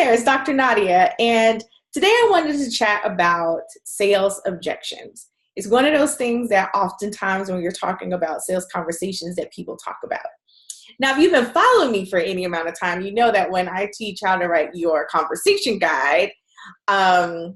there, it's Dr. Nadia, and today I wanted to chat about sales objections. It's one of those things that oftentimes when you're talking about sales conversations that people talk about. Now, if you've been following me for any amount of time, you know that when I teach how to write your conversation guide, I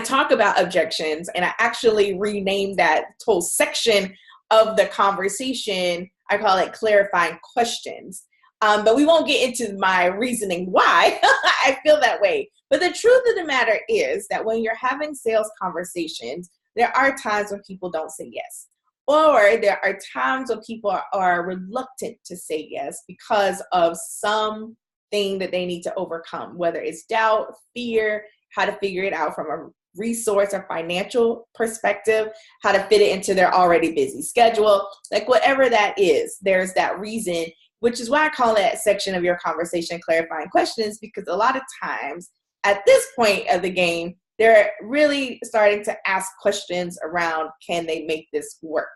talk about objections, and I actually renamed that whole section of the conversation. I call it clarifying questions. But we won't get into my reasoning why I feel that way. But the truth of the matter is that when you're having sales conversations, there are times when people don't say yes. Or there are times when people are reluctant to say yes because of something that they need to overcome, whether it's doubt, fear, how to figure it out from a resource or financial perspective, how to fit it into their already busy schedule, like whatever that is, there's that reason, which is why I call that section of your conversation clarifying questions, because a lot of times at this point of the game, they're really starting to ask questions around, can they make this work?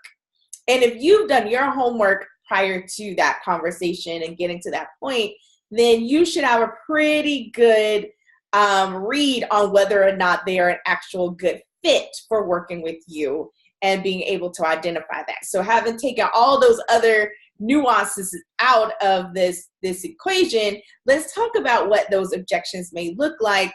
And if you've done your homework prior to that conversation and getting to that point, then you should have a pretty good read on whether or not they are an actual good fit for working with you and being able to identify that. So having taken all those other nuances out of this equation, let's talk about what those objections may look like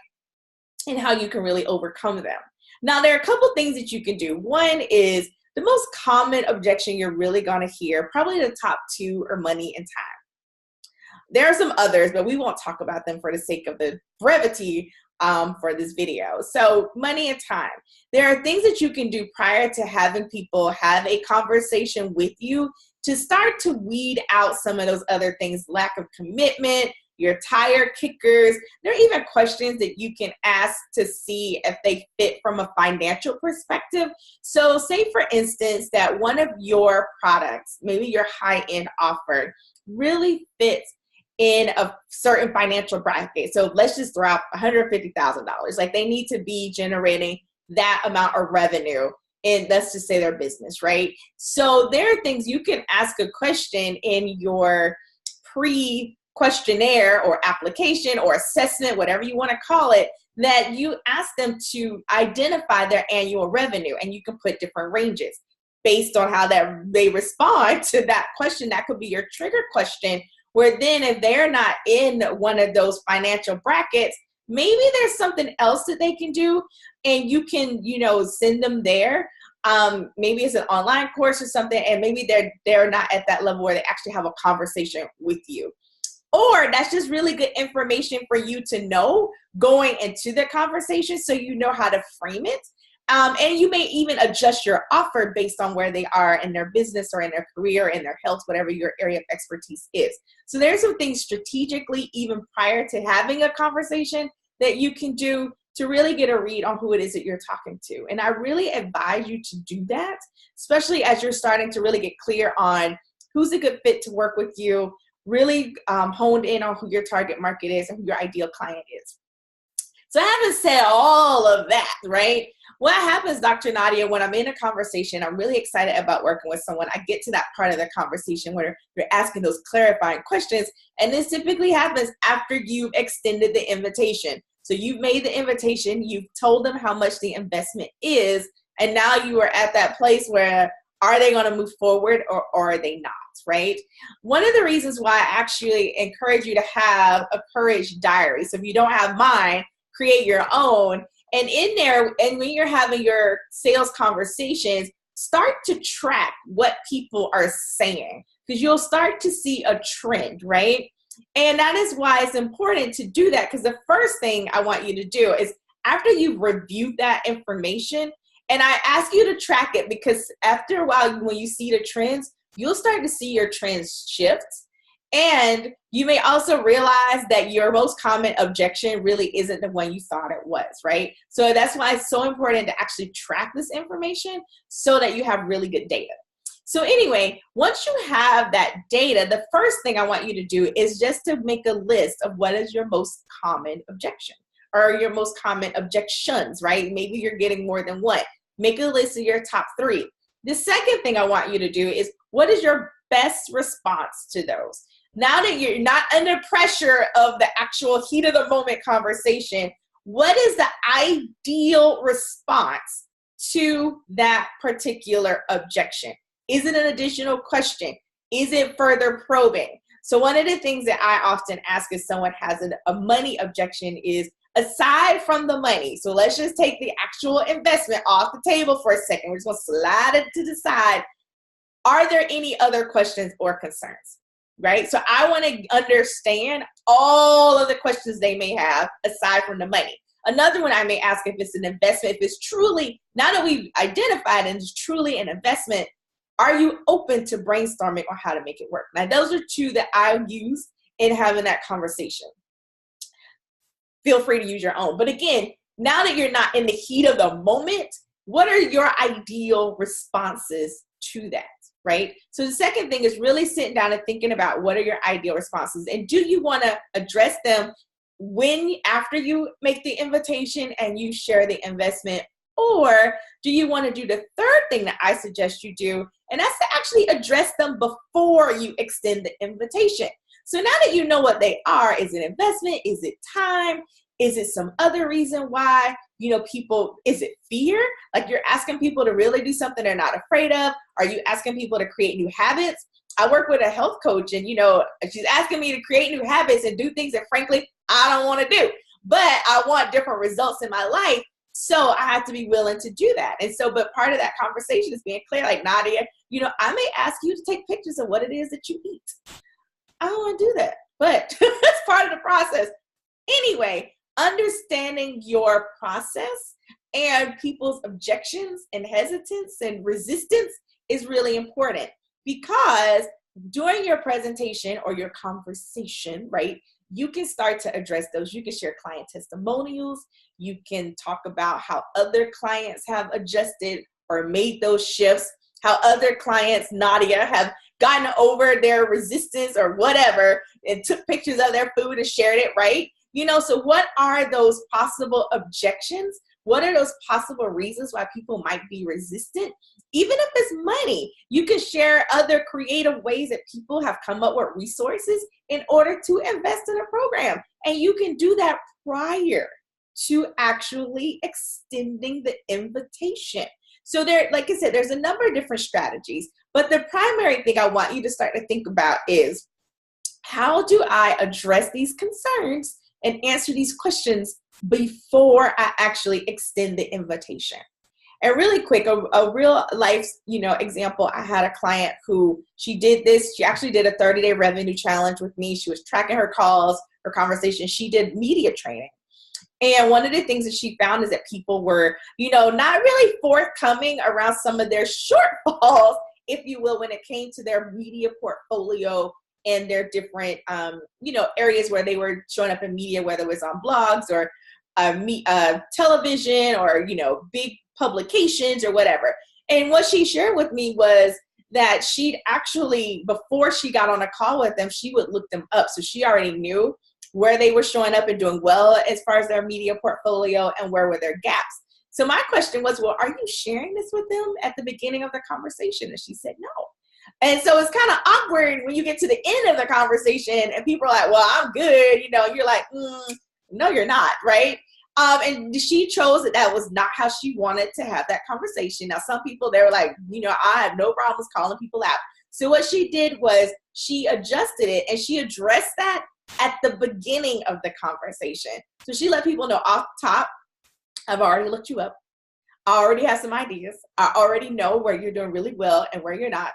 and how you can really overcome them. Now, there are a couple things that you can do. One is the most common objection you're really going to hear, probably the top two, are money and time. There are some others, but we won't talk about them for the sake of the brevity for this video. So money and time. There are things that you can do prior to having people have a conversation with you to start to weed out some of those other things, lack of commitment, your tire kickers. There are even questions that you can ask to see if they fit from a financial perspective. So say, for instance, that one of your products, maybe your high-end offer, really fits in a certain financial bracket. So let's just throw out $150,000. Like they need to be generating that amount of revenue in, let's just say, their business, right? So there are things you can ask a question in your pre-questionnaire or application or assessment, whatever you want to call it, that you ask them to identify their annual revenue, and you can put different ranges based on how that they respond to that question. That could be your trigger question, where then if they're not in one of those financial brackets, maybe there's something else that they can do, and you can, send them there. Maybe it's an online course or something, and maybe they're not at that level where they actually have a conversation with you. Or that's just really good information for you to know going into the conversation, so you know how to frame it. And you may even adjust your offer based on where they are in their business or in their career, in their health, whatever your area of expertise is. So there's some things strategically, even prior to having a conversation, that you can do to really get a read on who it is that you're talking to. And I really advise you to do that, especially as you're starting to really get clear on who's a good fit to work with you, really honed in on who your target market is and who your ideal client is. So having said all of that, right? What happens, Dr. Nadia, when I'm in a conversation, I'm really excited about working with someone. I get to that part of the conversation where you're asking those clarifying questions. And this typically happens after you've extended the invitation. So you've made the invitation, you've told them how much the investment is, and now you are at that place where, are they going to move forward or are they not, right? One of the reasons why I actually encourage you to have a courage diary. So if you don't have mine, create your own. And in there, and when you're having your sales conversations, start to track what people are saying, because you'll start to see a trend, right? And that is why it's important to do that, because the first thing I want you to do is, after you've reviewed that information, and I ask you to track it, because after a while, when you see the trends, you'll start to see your trends shift. And you may also realize that your most common objection really isn't the one you thought it was, right? So that's why it's so important to actually track this information so that you have really good data. So anyway, once you have that data, the first thing I want you to do is just to make a list of what is your most common objection or your most common objections, right? Maybe you're getting more than one. Make a list of your top 3. The second thing I want you to do is, what is your best response to those? Now that you're not under pressure of the actual heat of the moment conversation, what is the ideal response to that particular objection? Is it an additional question? Is it further probing? So one of the things that I often ask if someone has a money objection is, aside from the money, so let's just take the actual investment off the table for a second. We're just going to slide it to the side. Are there any other questions or concerns? Right? So I want to understand all of the questions they may have aside from the money. Another one I may ask, if it's an investment, if it's truly, now that we've identified and it's truly an investment, are you open to brainstorming on how to make it work? Now, those are two that I use in having that conversation. Feel free to use your own. But again, now that you're not in the heat of the moment, what are your ideal responses to that, right? So the second thing is really sitting down and thinking about what are your ideal responses, and do you want to address them after you make the invitation and you share the investment, or do you want to do the third thing that I suggest you do, and that's to actually address them before you extend the invitation. So now that you know what they are, is it investment? Is it time? Is it some other reason why, people, is it fear? Like you're asking people to really do something they're not afraid of? Are you asking people to create new habits? I work with a health coach, and, she's asking me to create new habits and do things that, frankly, I don't want to do, but I want different results in my life. So I have to be willing to do that. And so, but part of that conversation is being clear, like, Nadia, I may ask you to take pictures of what it is that you eat. I don't want to do that, but that's part of the process. Anyway, understanding your process and people's objections and hesitance and resistance is really important, because during your presentation or your conversation, right, you can start to address those. You can share client testimonials. You can talk about how other clients have adjusted or made those shifts, how other clients, Nadia, have gotten over their resistance or whatever and took pictures of their food and shared it, right? So what are those possible objections? What are those possible reasons why people might be resistant? Even if it's money, you can share other creative ways that people have come up with resources in order to invest in a program. And you can do that prior to actually extending the invitation. So like I said, there's a number of different strategies, but the primary thing I want you to start to think about is, how do I address these concerns and answer these questions before I actually extend the invitation? And really quick, a real life, example, I had a client who, she did this. She actually did a 30-day revenue challenge with me. She was tracking her calls, her conversations. She did media training. And one of the things that she found is that people were, not really forthcoming around some of their shortfalls, if you will, when it came to their media portfolio and their different, areas where they were showing up in media, whether it was on blogs or television or, big publications or whatever. And what she shared with me was that she'd actually, before she got on a call with them, she would look them up. So she already knew where they were showing up and doing well as far as their media portfolio and where were their gaps. So my question was, well, are you sharing this with them at the beginning of the conversation? And she said, no. And so it's kind of awkward when you get to the end of the conversation and people are like, well, I'm good. You're like, no, you're not, right? And she chose that was not how she wanted to have that conversation. Now, some people, they were like, I have no problems calling people out. So what she did was she adjusted it and she addressed that at the beginning of the conversation. So she let people know off the top, I've already looked you up. I already have some ideas. I already know where you're doing really well and where you're not.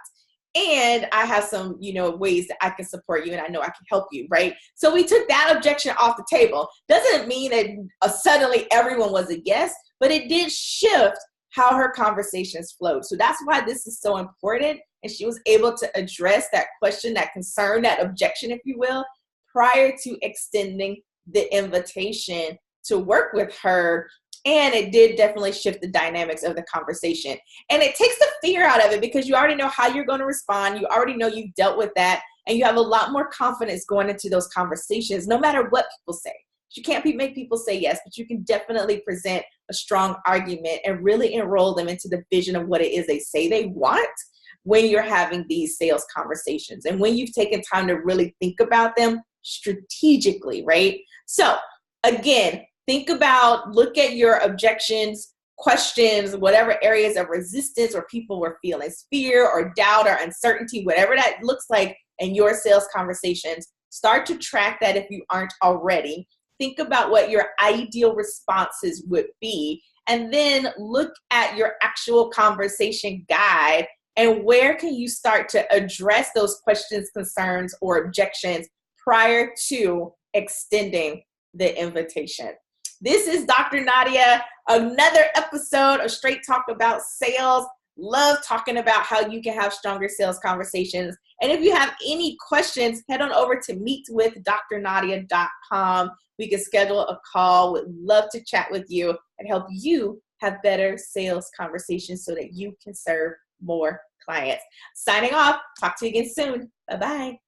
And I have some, ways that I can support you and I know I can help you, right? So we took that objection off the table. Doesn't mean that suddenly everyone was a yes, but it did shift how her conversations flowed. So that's why this is so important. And she was able to address that question, that concern, that objection, if you will, prior to extending the invitation to work with her. And it did definitely shift the dynamics of the conversation. And it takes the fear out of it because you already know how you're going to respond. You already know you've dealt with that. And you have a lot more confidence going into those conversations, no matter what people say. You can't make people say yes, but you can definitely present a strong argument and really enroll them into the vision of what it is they say they want when you're having these sales conversations and when you've taken time to really think about them strategically, right? So again, look at your objections, questions, whatever areas of resistance or people were feeling fear or doubt or uncertainty, whatever that looks like in your sales conversations. Start to track that if you aren't already. Think about what your ideal responses would be, and then look at your actual conversation guide and where can you start to address those questions, concerns, or objections prior to extending the invitation. This is Dr. Nadia, another episode of Straight Talk About Sales. Love talking about how you can have stronger sales conversations. And if you have any questions, head on over to meetwithdrnadia.com. We can schedule a call. Would love to chat with you and help you have better sales conversations so that you can serve more clients. Signing off. Talk to you again soon. Bye-bye.